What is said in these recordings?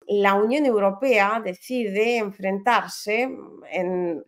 la Unión Europea decide enfrentarse en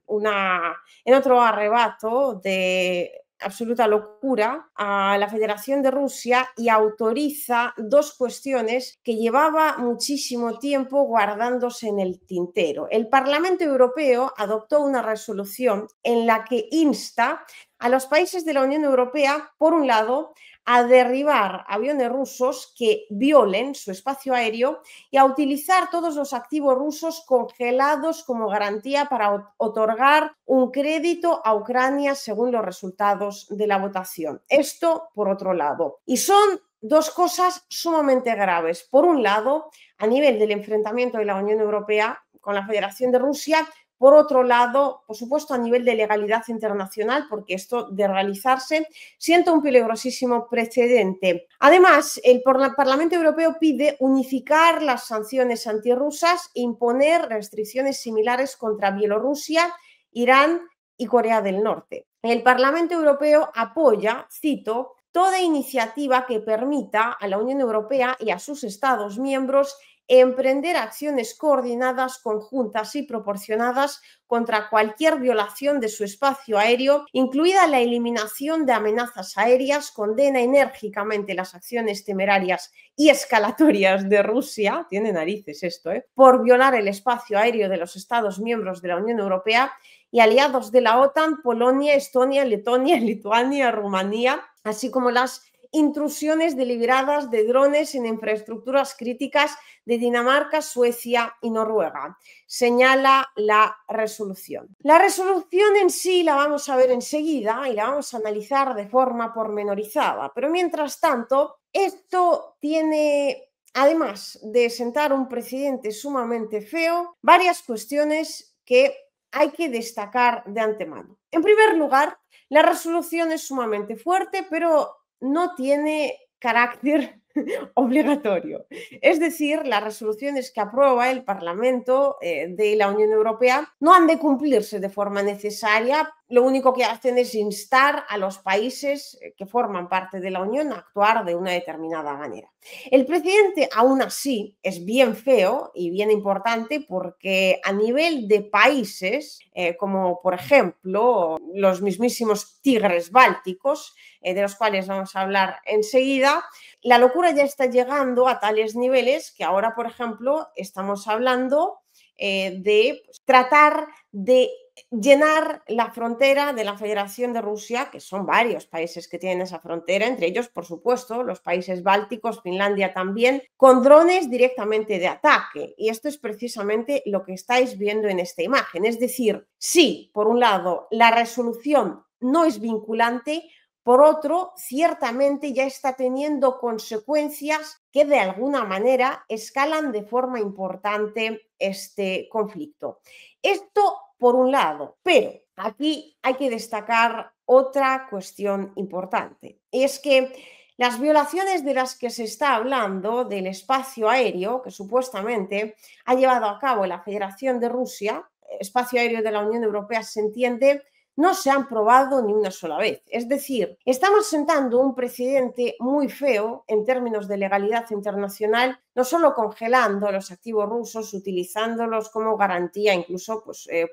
otro arrebato de absoluta locura a la Federación de Rusia y autoriza dos cuestiones que llevaba muchísimo tiempo guardándose en el tintero. El Parlamento Europeo adoptó una resolución en la que insta a los países de la Unión Europea, por un lado, a derribar aviones rusos que violen su espacio aéreo y a utilizar todos los activos rusos congelados como garantía para otorgar un crédito a Ucrania según los resultados de la votación. Esto por otro lado. Y son dos cosas sumamente graves. Por un lado, a nivel del enfrentamiento de la Unión Europea con la Federación de Rusia. Por otro lado, por supuesto, a nivel de legalidad internacional, porque esto de realizarse sienta un peligrosísimo precedente. Además, el Parlamento Europeo pide unificar las sanciones antirrusas e imponer restricciones similares contra Bielorrusia, Irán y Corea del Norte. El Parlamento Europeo apoya, cito, toda iniciativa que permita a la Unión Europea y a sus Estados miembros emprender acciones coordinadas, conjuntas y proporcionadas contra cualquier violación de su espacio aéreo, incluida la eliminación de amenazas aéreas, condena enérgicamente las acciones temerarias y escalatorias de Rusia, tiene narices esto, por violar el espacio aéreo de los Estados miembros de la Unión Europea y aliados de la OTAN, Polonia, Estonia, Letonia, Lituania, Rumanía, así como las intrusiones deliberadas de drones en infraestructuras críticas de Dinamarca, Suecia y Noruega, señala la resolución. La resolución en sí la vamos a ver enseguida y la vamos a analizar de forma pormenorizada, pero mientras tanto, esto tiene, además de sentar un precedente sumamente feo, varias cuestiones que hay que destacar de antemano. En primer lugar, la resolución es sumamente fuerte, pero no tiene carácter obligatorio. Es decir, las resoluciones que aprueba el Parlamento de la Unión Europea no han de cumplirse de forma necesaria. Lo único que hacen es instar a los países que forman parte de la Unión a actuar de una determinada manera. El precedente, aún así, es bien feo y bien importante porque a nivel de países, como por ejemplo los mismísimos tigres bálticos, de los cuales vamos a hablar enseguida, la locura ya está llegando a tales niveles que ahora, por ejemplo, estamos hablando de tratar de llenar la frontera de la Federación de Rusia, que son varios países que tienen esa frontera, entre ellos, por supuesto, los países bálticos, Finlandia también, con drones directamente de ataque. Y esto es precisamente lo que estáis viendo en esta imagen. Es decir, sí, por un lado, la resolución no es vinculante. Por otro, ciertamente ya está teniendo consecuencias que de alguna manera escalan de forma importante este conflicto. Esto por un lado, pero aquí hay que destacar otra cuestión importante. Es que las violaciones de las que se está hablando del espacio aéreo, que supuestamente ha llevado a cabo la Federación de Rusia, espacio aéreo de la Unión Europea se entiende, no se han probado ni una sola vez. Es decir, estamos sentando un precedente muy feo en términos de legalidad internacional, no solo congelando los activos rusos, utilizándolos como garantía, incluso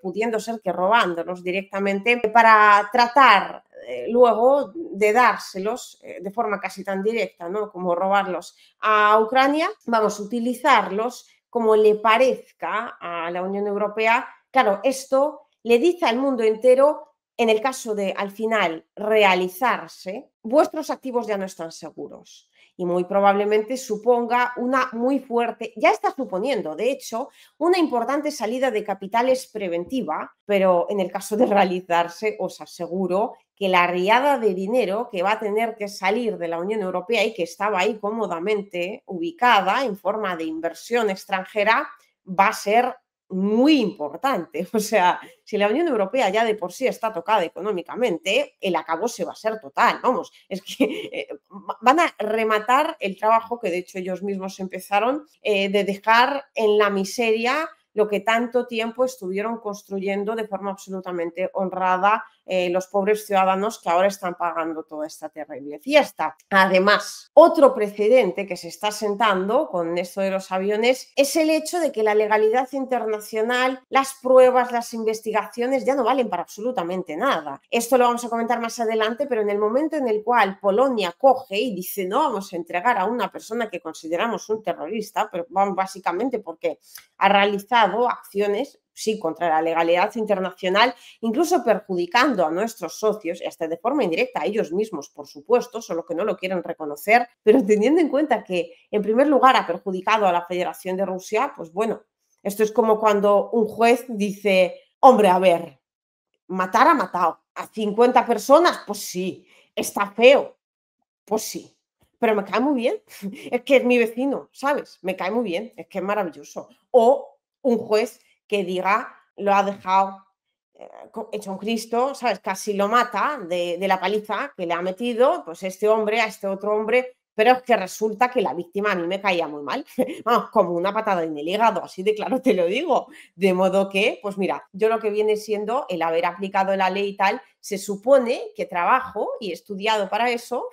pudiendo ser que robándolos directamente para tratar luego de dárselos de forma casi tan directa, ¿no?, como robarlos a Ucrania, vamos a utilizarlos como le parezca a la Unión Europea. Claro, esto le dice al mundo entero, en el caso de, al final, realizarse, vuestros activos ya no están seguros. Y muy probablemente suponga una muy fuerte, ya está suponiendo, de hecho, una importante salida de capitales preventiva, pero en el caso de realizarse, os aseguro que la riada de dinero que va a tener que salir de la Unión Europea y que estaba ahí cómodamente ubicada en forma de inversión extranjera va a ser muy importante. O sea, si la Unión Europea ya de por sí está tocada económicamente, el acabose va a ser total. Vamos, es que van a rematar el trabajo que de hecho ellos mismos empezaron de dejar en la miseria lo que tanto tiempo estuvieron construyendo de forma absolutamente honrada los pobres ciudadanos que ahora están pagando toda esta terrible fiesta. Además, otro precedente que se está sentando con esto de los aviones es el hecho de que la legalidad internacional, las pruebas, las investigaciones ya no valen para absolutamente nada. Esto lo vamos a comentar más adelante, pero en el momento en el cual Polonia coge y dice no vamos a entregar a una persona que consideramos un terrorista, pero básicamente porque ha realizado acciones sí, contra la legalidad internacional, incluso perjudicando a nuestros socios, y hasta de forma indirecta a ellos mismos, por supuesto, solo que no lo quieren reconocer, pero teniendo en cuenta que, en primer lugar, ha perjudicado a la Federación de Rusia, pues bueno, esto es como cuando un juez dice, hombre, a ver, matar ha matado, a 50 personas, pues sí, está feo, pues sí, pero me cae muy bien, es que es mi vecino, ¿sabes? Me cae muy bien, es que es maravilloso. O un juez que diga, lo ha dejado hecho un Cristo, ¿sabes? Casi lo mata de la paliza que le ha metido, pues este hombre a este otro hombre, pero es que resulta que la víctima a mí me caía muy mal, vamos, como una patada en el hígado, así de claro te lo digo. De modo que, pues mira, yo lo que viene siendo el haber aplicado la ley y tal, se supone que trabajo y he estudiado para eso,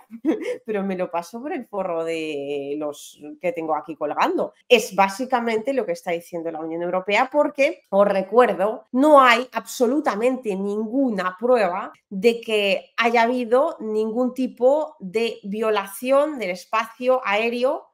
pero me lo paso por el forro de los que tengo aquí colgando. Es básicamente lo que está diciendo la Unión Europea porque, os recuerdo, no hay absolutamente ninguna prueba de que haya habido ningún tipo de violación del espacio aéreo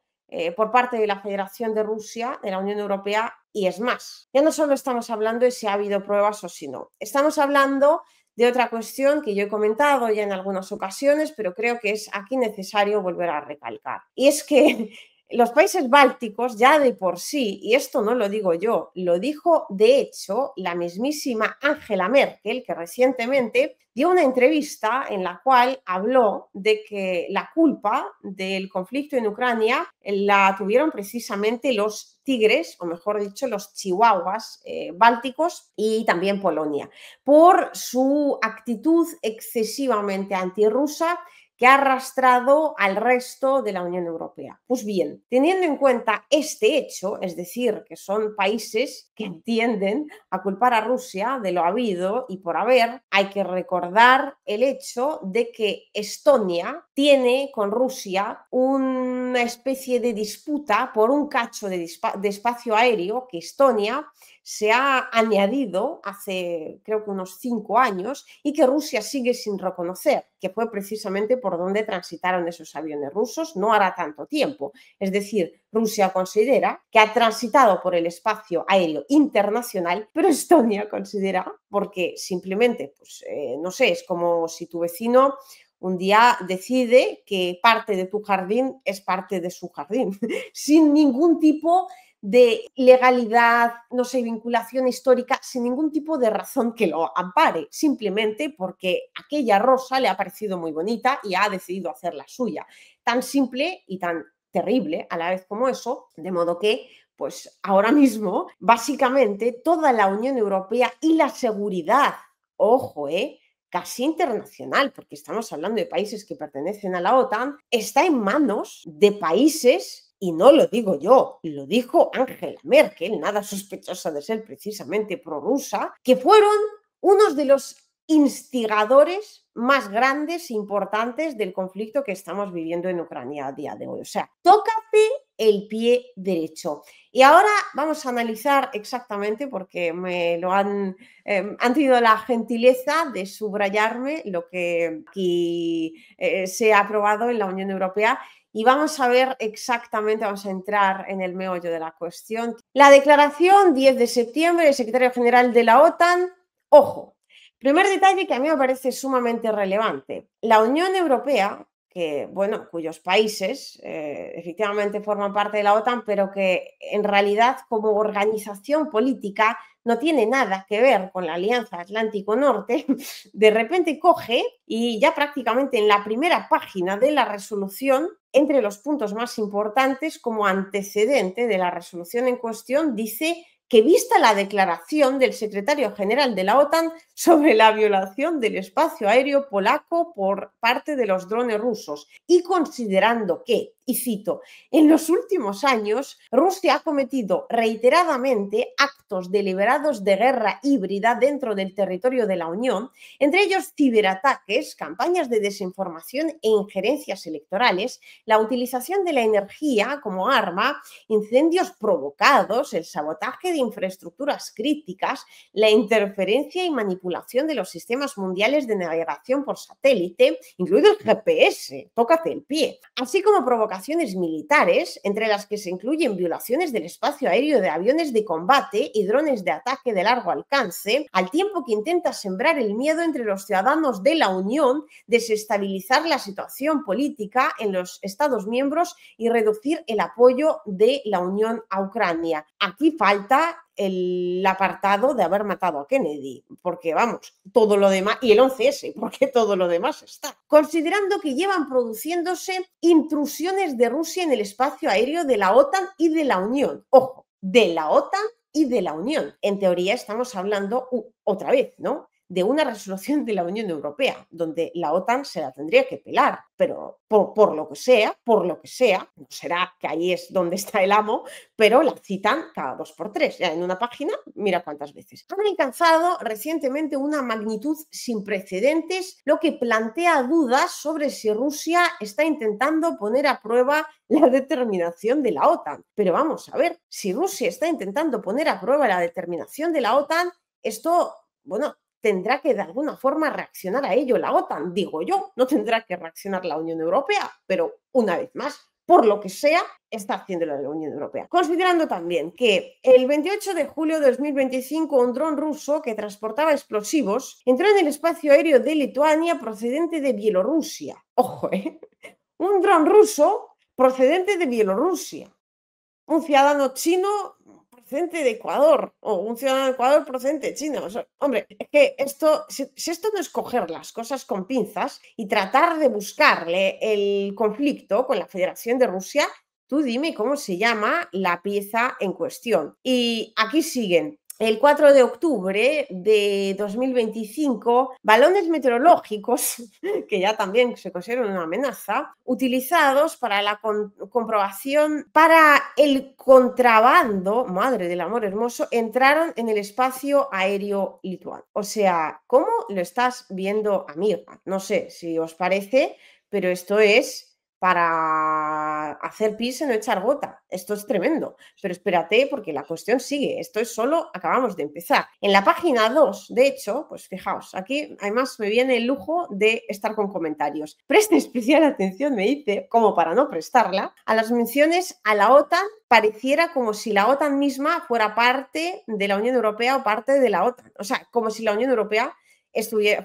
por parte de la Federación de Rusia, de la Unión Europea, y es más, ya no solo estamos hablando de si ha habido pruebas o si no, estamos hablando de otra cuestión que yo he comentado ya en algunas ocasiones, pero creo que es aquí necesario volver a recalcar. Y es que los países bálticos ya de por sí, y esto no lo digo yo, lo dijo de hecho la mismísima Angela Merkel, que recientemente dio una entrevista en la cual habló de que la culpa del conflicto en Ucrania la tuvieron precisamente los tigres, o mejor dicho, los chihuahuas bálticos y también Polonia, por su actitud excesivamente antirrusa que ha arrastrado al resto de la Unión Europea. Pues bien, teniendo en cuenta este hecho, es decir, que son países que tienden a culpar a Rusia de lo habido y por haber, hay que recordar el hecho de que Estonia tiene con Rusia una especie de disputa por un cacho de espacio aéreo que Estonia se ha añadido hace creo que unos 5 años y que Rusia sigue sin reconocer, que fue precisamente por donde transitaron esos aviones rusos no hará tanto tiempo. Es decir, Rusia considera que ha transitado por el espacio aéreo internacional, pero Estonia considera, porque simplemente, pues no sé, es como si tu vecino un día decide que parte de tu jardín es parte de su jardín, sin ningún tipo de legalidad, no sé, vinculación histórica, sin ningún tipo de razón que lo ampare, simplemente porque aquella rosa le ha parecido muy bonita y ha decidido hacer la suya. Tan simple y tan terrible a la vez como eso, de modo que pues ahora mismo básicamente toda la Unión Europea y la seguridad, ojo, casi internacional, porque estamos hablando de países que pertenecen a la OTAN, está en manos de países. Y no lo digo yo, lo dijo Angela Merkel, nada sospechosa de ser precisamente prorrusa, que fueron unos de los instigadores más grandes e importantes del conflicto que estamos viviendo en Ucrania a día de hoy. O sea, tócate el pie derecho. Y ahora vamos a analizar exactamente, porque me lo han tenido la gentileza de subrayarme lo que aquí se ha aprobado en la Unión Europea. Y vamos a ver exactamente, vamos a entrar en el meollo de la cuestión. La declaración 10 de septiembre del secretario general de la OTAN, ojo, primer detalle que a mí me parece sumamente relevante. La Unión Europea, que, bueno, cuyos países efectivamente forman parte de la OTAN, pero que en realidad como organización política no tiene nada que ver con la Alianza Atlántico Norte, de repente coge y ya prácticamente en la primera página de la resolución, entre los puntos más importantes como antecedente de la resolución en cuestión, dice que vista la declaración del secretario general de la OTAN sobre la violación del espacio aéreo polaco por parte de los drones rusos y considerando que, y cito, en los últimos años Rusia ha cometido reiteradamente actos deliberados de guerra híbrida dentro del territorio de la Unión, entre ellos ciberataques, campañas de desinformación e injerencias electorales, la utilización de la energía como arma, incendios provocados, el sabotaje de infraestructuras críticas, la interferencia y manipulación de los sistemas mundiales de navegación por satélite, incluido el GPS, tócate el pie, así como provocaciones militares, entre las que se incluyen violaciones del espacio aéreo de aviones de combate y drones de ataque de largo alcance, al tiempo que intenta sembrar el miedo entre los ciudadanos de la Unión, desestabilizar la situación política en los Estados miembros y reducir el apoyo de la Unión a Ucrania. Aquí falta el apartado de haber matado a Kennedy, porque vamos, todo lo demás, y el 11S, porque todo lo demás está. Considerando que llevan produciéndose intrusiones de Rusia en el espacio aéreo de la OTAN y de la Unión. Ojo, de la OTAN y de la Unión. En teoría estamos hablando otra vez, ¿no?, de una resolución de la Unión Europea, donde la OTAN se la tendría que pelar, pero por lo que sea, no será que ahí es donde está el amo, pero la citan cada 2 por 3. Ya en una página, mira cuántas veces. Han alcanzado recientemente una magnitud sin precedentes, lo que plantea dudas sobre si Rusia está intentando poner a prueba la determinación de la OTAN. Pero vamos a ver, si Rusia está intentando poner a prueba la determinación de la OTAN, esto, bueno, tendrá que de alguna forma reaccionar a ello la OTAN, digo yo, no tendrá que reaccionar la Unión Europea, pero una vez más, por lo que sea, está haciéndolo la Unión Europea. Considerando también que el 28 de julio de 2025 un dron ruso que transportaba explosivos entró en el espacio aéreo de Lituania procedente de Bielorrusia. Ojo, un dron ruso procedente de Bielorrusia. Un ciudadano chino procedente de Ecuador o un ciudadano de Ecuador procedente de China. O sea, hombre, es que esto, si esto no es coger las cosas con pinzas y tratar de buscarle el conflicto con la Federación de Rusia, tú dime cómo se llama la pieza en cuestión. Y aquí siguen. El 4 de octubre de 2025, balones meteorológicos, que ya también se consideran una amenaza, utilizados para la comprobación para el contrabando, madre del amor hermoso, entraron en el espacio aéreo lituano. O sea, ¿cómo lo estás viendo, amiga? No sé si os parece, pero esto es para hacer pis y no echar gota. Esto es tremendo. Pero espérate, porque la cuestión sigue. Esto es solo, acabamos de empezar. En la página 2, de hecho, pues fijaos, aquí además me viene el lujo de estar con comentarios. Preste especial atención, me dice, como para no prestarla, a las menciones a la OTAN. Pareciera como si la OTAN misma fuera parte de la Unión Europea o parte de la OTAN. O sea, como si la Unión Europea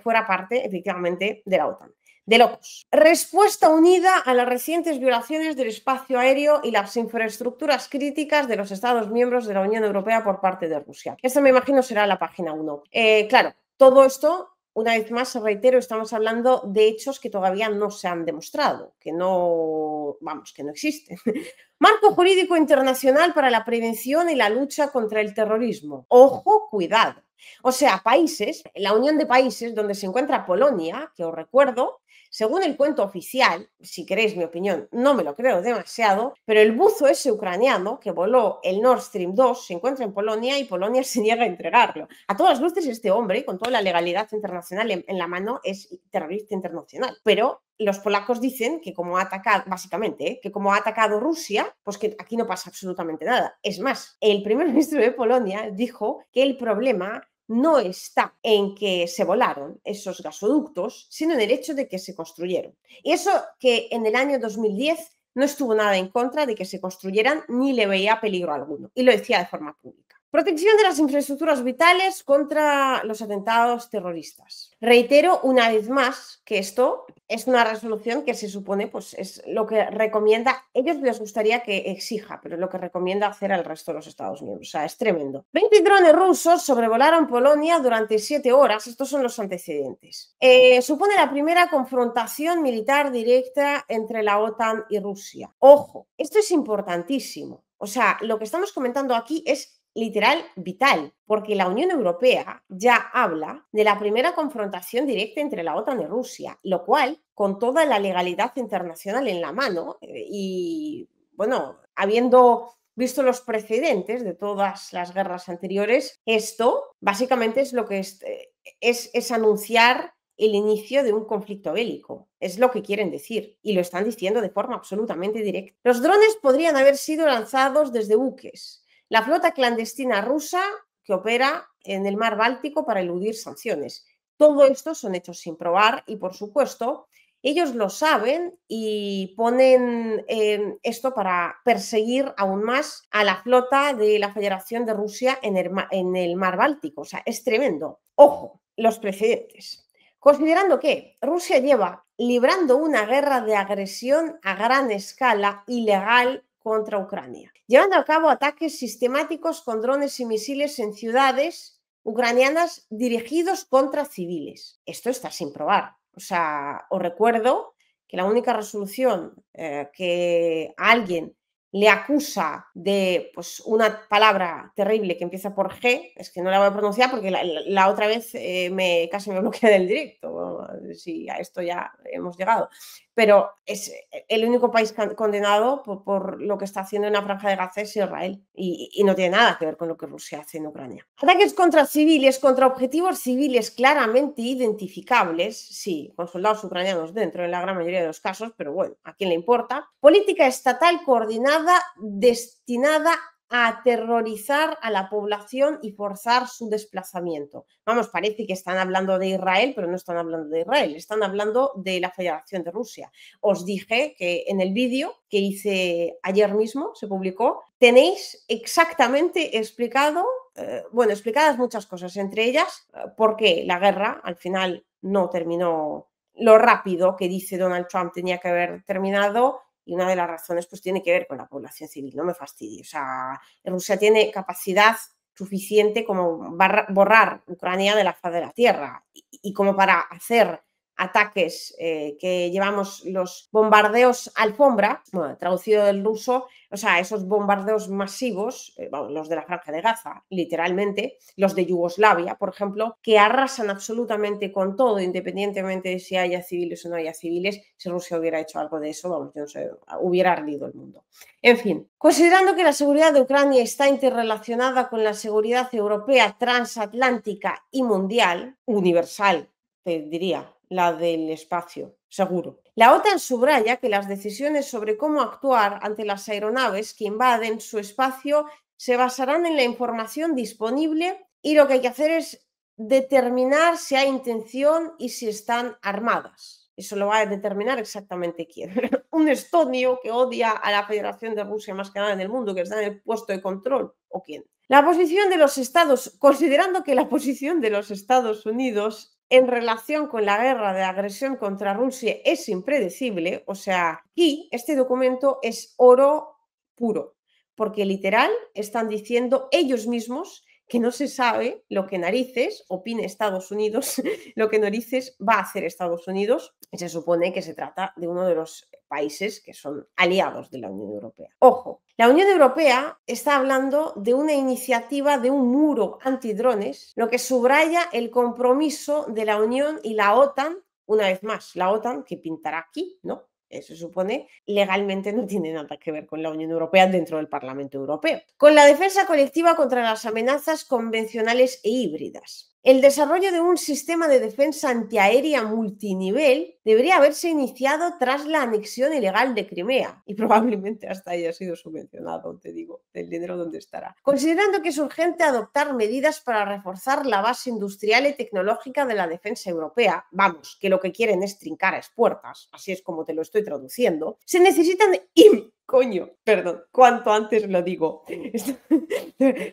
fuera parte, efectivamente, de la OTAN. De locos. Respuesta unida a las recientes violaciones del espacio aéreo y las infraestructuras críticas de los Estados miembros de la Unión Europea por parte de Rusia. Esto me imagino será la página 1. Claro, todo esto, una vez más, reitero, estamos hablando de hechos que todavía no se han demostrado, que no, vamos, que no existen. Marco jurídico internacional para la prevención y la lucha contra el terrorismo. Ojo, cuidado. O sea, países, la Unión de Países donde se encuentra Polonia, que os recuerdo, según el cuento oficial, si queréis mi opinión, no me lo creo demasiado, pero el buzo ese ucraniano que voló el Nord Stream 2 se encuentra en Polonia y Polonia se niega a entregarlo. A todas luces este hombre, con toda la legalidad internacional en la mano, es terrorista internacional. Pero los polacos dicen que como ha atacado, básicamente, que como ha atacado Rusia, pues que aquí no pasa absolutamente nada. Es más, el primer ministro de Polonia dijo que el problema no está en que se volaron esos gasoductos, sino en el hecho de que se construyeron. Y eso que en el año 2010 no estuvo nada en contra de que se construyeran ni le veía peligro alguno. Y lo decía de forma pública. Protección de las infraestructuras vitales contra los atentados terroristas. Reitero una vez más que esto es una resolución que se supone pues es lo que recomienda, ellos les gustaría que exija, pero es lo que recomienda hacer al resto de los Estados miembros. O sea, es tremendo. 20 drones rusos sobrevolaron Polonia durante 7 horas. Estos son los antecedentes. Supone la primera confrontación militar directa entre la OTAN y Rusia. Ojo, esto es importantísimo. O sea, lo que estamos comentando aquí es literal vital, porque la Unión Europea ya habla de la primera confrontación directa entre la OTAN y Rusia, lo cual, con toda la legalidad internacional en la mano y, bueno, habiendo visto los precedentes de todas las guerras anteriores, esto básicamente es lo que es anunciar el inicio de un conflicto bélico. Es lo que quieren decir y lo están diciendo de forma absolutamente directa. Los drones podrían haber sido lanzados desde buques. La flota clandestina rusa que opera en el mar Báltico para eludir sanciones. Todo esto son hechos sin probar y, por supuesto, ellos lo saben y ponen esto para perseguir aún más a la flota de la Federación de Rusia en el mar Báltico. O sea, es tremendo. Ojo, los precedentes. Considerando que Rusia lleva librando una guerra de agresión a gran escala ilegal contra Ucrania, llevando a cabo ataques sistemáticos con drones y misiles en ciudades ucranianas dirigidos contra civiles. Esto está sin probar. O sea, os recuerdo que la única resolución que a alguien le acusa de pues, una palabra terrible que empieza por G, es que no la voy a pronunciar porque la otra vez casi me bloquea del directo, si a esto ya hemos llegado, pero es el único país condenado por lo que está haciendo en la Franja de Gaza es Israel y no tiene nada que ver con lo que Rusia hace en Ucrania. Ataques contra civiles, contra objetivos civiles claramente identificables, sí, con soldados ucranianos dentro en la gran mayoría de los casos, pero bueno, ¿a quién le importa? Política estatal coordinada destinada a aterrorizar a la población y forzar su desplazamiento. Vamos, parece que están hablando de Israel, pero no están hablando de Israel, están hablando de la Federación de Rusia. Os dije que en el vídeo que hice ayer mismo, se publicó, tenéis exactamente explicado, explicadas muchas cosas, entre ellas por qué la guerra al final no terminó lo rápido que dice Donald Trump tenía que haber terminado. Y una de las razones pues tiene que ver con la población civil, no me fastidie. O sea, Rusia tiene capacidad suficiente como borrar Ucrania de la faz de la tierra y como para hacer ataques que llevamos los bombardeos alfombra, bueno, traducido del ruso, o sea, esos bombardeos masivos, los de la Franja de Gaza, literalmente, los de Yugoslavia, por ejemplo, que arrasan absolutamente con todo, independientemente de si haya civiles o no haya civiles. Si Rusia hubiera hecho algo de eso, vamos, yo no sé, hubiera ardido el mundo. En fin, considerando que la seguridad de Ucrania está interrelacionada con la seguridad europea, transatlántica y mundial, universal, te diría, la del espacio, seguro. La OTAN subraya que las decisiones sobre cómo actuar ante las aeronaves que invaden su espacio se basarán en la información disponible y lo que hay que hacer es determinar si hay intención y si están armadas. Eso lo va a determinar exactamente quién. Un estonio que odia a la Federación de Rusia más que nada en el mundo, que está en el puesto de control, ¿o quién? La posición de los Estados, considerando que la posición de los Estados Unidos en relación con la guerra de agresión contra Rusia es impredecible, o sea, aquí este documento es oro puro, porque literal están diciendo ellos mismos que no se sabe lo que narices opine Estados Unidos, lo que narices va a hacer Estados Unidos, y se supone que se trata de uno de los países que son aliados de la Unión Europea. Ojo, la Unión Europea está hablando de una iniciativa de un muro antidrones, lo que subraya el compromiso de la Unión y la OTAN, una vez más, la OTAN que pintará aquí, ¿no? Se supone, legalmente no tiene nada que ver con la Unión Europea dentro del Parlamento Europeo. Con la defensa colectiva contra las amenazas convencionales e híbridas. El desarrollo de un sistema de defensa antiaérea multinivel debería haberse iniciado tras la anexión ilegal de Crimea y probablemente hasta haya sido subvencionado, te digo, del dinero donde estará. Considerando que es urgente adoptar medidas para reforzar la base industrial y tecnológica de la defensa europea, vamos, que lo que quieren es trincar a expuertas, así es como te lo estoy traduciendo, se necesitan cuanto antes lo digo.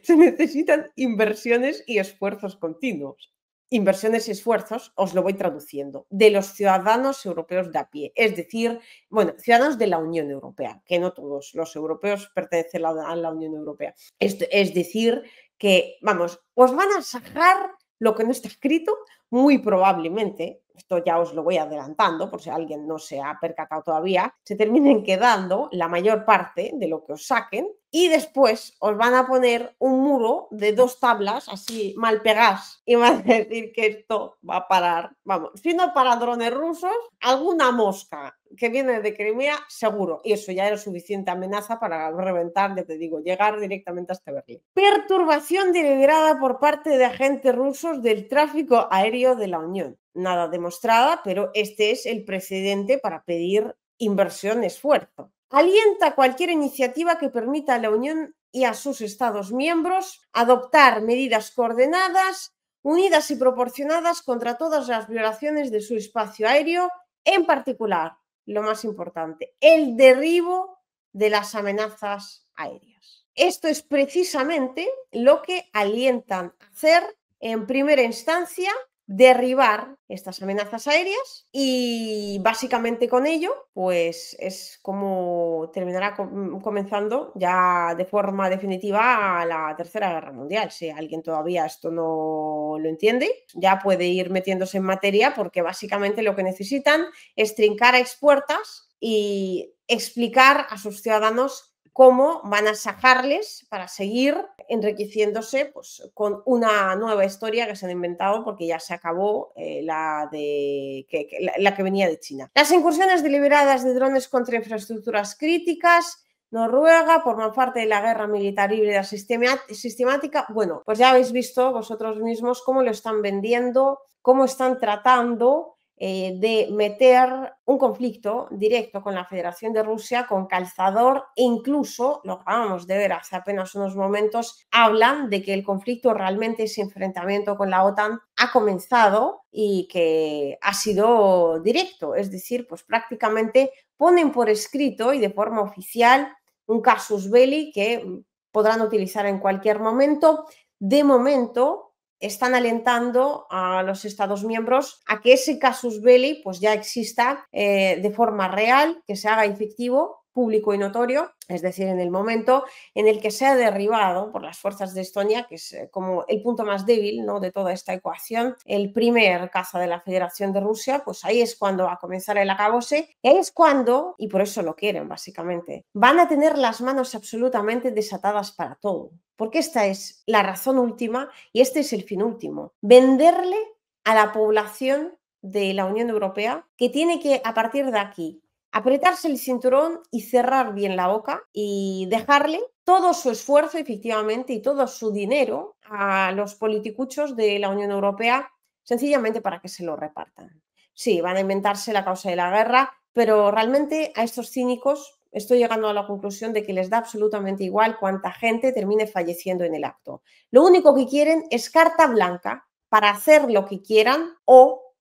Se necesitan inversiones y esfuerzos continuos. Inversiones y esfuerzos, os lo voy traduciendo, de los ciudadanos europeos de a pie, es decir, bueno, ciudadanos de la Unión Europea, que no todos los europeos pertenecen a la Unión Europea. Es decir, que, vamos, os van a sacar lo que no está escrito, muy probablemente, esto ya os lo voy adelantando por si alguien no se ha percatado todavía, se terminen quedando la mayor parte de lo que os saquen y después os van a poner un muro de 2 tablas así mal pegadas y van a decir que esto va a parar, vamos, si no para drones rusos, alguna mosca que viene de Crimea seguro, y eso ya era suficiente amenaza para reventar, ya te digo, llegar directamente hasta Berlín. Perturbación deliberada por parte de agentes rusos del tráfico aéreo de la Unión. Nada demostrada, pero este es el precedente para pedir inversión, esfuerzo. Alienta cualquier iniciativa que permita a la Unión y a sus Estados miembros adoptar medidas coordinadas, unidas y proporcionadas contra todas las violaciones de su espacio aéreo, en particular, lo más importante, el derribo de las amenazas aéreas. Esto es precisamente lo que alientan a hacer en primera instancia, derribar estas amenazas aéreas y básicamente con ello pues es como terminará comenzando ya de forma definitiva la Tercera Guerra Mundial. Si alguien todavía esto no lo entiende, ya puede ir metiéndose en materia porque básicamente lo que necesitan es trincar a expuertas y explicar a sus ciudadanos cómo van a sajarles para seguir enriqueciéndose pues, con una nueva historia que se han inventado porque ya se acabó la que venía de China. Las incursiones deliberadas de drones contra infraestructuras críticas. Noruega forma parte de la guerra militar híbrida sistemática. Bueno, pues ya habéis visto vosotros mismos cómo lo están vendiendo, cómo están tratando de meter un conflicto directo con la Federación de Rusia, con calzador, e incluso, lo acabamos de ver hace apenas unos momentos, hablan de que el conflicto realmente, ese enfrentamiento con la OTAN, ha comenzado y que ha sido directo, es decir, pues prácticamente ponen por escrito y de forma oficial un casus belli que podrán utilizar en cualquier momento. De momento, están alentando a los Estados miembros a que ese casus belli pues ya exista de forma real, que se haga efectivo, público y notorio, es decir, en el momento en el que sea derribado por las fuerzas de Estonia, que es como el punto más débil, ¿no?, de toda esta ecuación, el primer caza de la Federación de Rusia, pues ahí es cuando va a comenzar el acabose, y ahí es cuando, y por eso lo quieren básicamente, van a tener las manos absolutamente desatadas para todo. Porque esta es la razón última y este es el fin último. Venderle a la población de la Unión Europea que tiene que, a partir de aquí, apretarse el cinturón y cerrar bien la boca y dejarle todo su esfuerzo, efectivamente, y todo su dinero a los politicuchos de la Unión Europea, sencillamente para que se lo repartan. Sí, van a inventarse la causa de la guerra, pero realmente a estos cínicos estoy llegando a la conclusión de que les da absolutamente igual cuánta gente termine falleciendo en el acto. Lo único que quieren es carta blanca para hacer lo que quieran o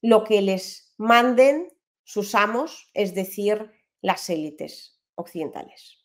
lo que les manden sus amos, es decir, las élites occidentales.